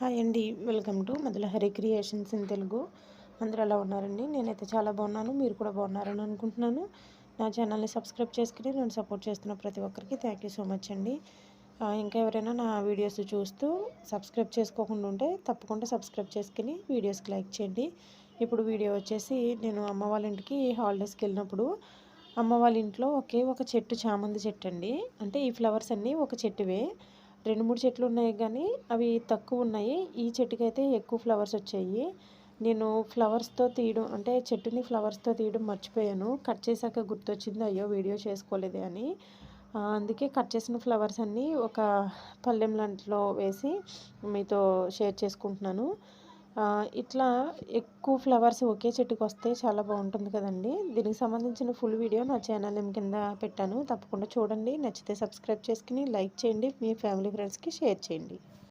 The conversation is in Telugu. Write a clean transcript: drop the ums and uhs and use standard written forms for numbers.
హాయ్ అండి. Welcome to Madhulahari creations in Telugu. అందరూ ఎలా ఉన్నారండి? నేనైతే చాలా బాగున్నాను. మీరు కూడా బాగున్నారని అనుకుంటున్నాను. నా ఛానల్ని సబ్స్క్రైబ్ చేసుకుని నన్ను సపోర్ట్ చేస్తున్న ప్రతి ఒక్కరికి థ్యాంక్ యూ సో మచ్ అండి. ఇంకా ఎవరైనా నా వీడియోస్ చూస్తూ సబ్స్క్రైబ్ చేసుకోకుండా ఉంటే తప్పకుండా సబ్స్క్రైబ్ చేసుకుని వీడియోస్కి లైక్ చేయండి. ఇప్పుడు వీడియో వచ్చేసి నేను అమ్మ వాళ్ళ ఇంటికి హాలిడేస్కి వెళ్ళినప్పుడు అమ్మ వాళ్ళ ఇంట్లో ఒక చెట్టు, చామంతి చెట్టు అండి. అంటే ఈ ఫ్లవర్స్ అన్నీ ఒక చెట్టువే. 2, 3 చెట్లు ఉన్నాయి కానీ అవి తక్కువ ఉన్నాయి. ఈ చెట్టుకైతే ఎక్కువ ఫ్లవర్స్ వచ్చాయి. నేను ఫ్లవర్స్‌తో తీయడం అంటే చెట్టుని ఫ్లవర్స్‌తో తీయడం మర్చిపోయాను. కట్ చేశాక గుర్తొచ్చింది, అయ్యో! వీడియో చేసుకోలేదే అని. అందుకే కట్ చేసిన ఫ్లవర్స్ అన్నీ ఒక పళ్ళెం లాంటిలో వేసి మీతో షేర్ చేసుకుంటున్నాను. ఇట్లా ఎక్కువ ఫ్లవర్స్ ఒకే చెట్టుకొస్తే చాలా బాగుంటుంది కదండీ! దీనికి సంబంధించిన ఫుల్ వీడియో నా ఛానల్ నేమ్ కింద పెట్టాను. తప్పకుండా చూడండి. నచ్చితే సబ్స్క్రైబ్ చేసుకుని లైక్ చేయండి. మీ ఫ్యామిలీ ఫ్రెండ్స్‌కి షేర్ చేయండి.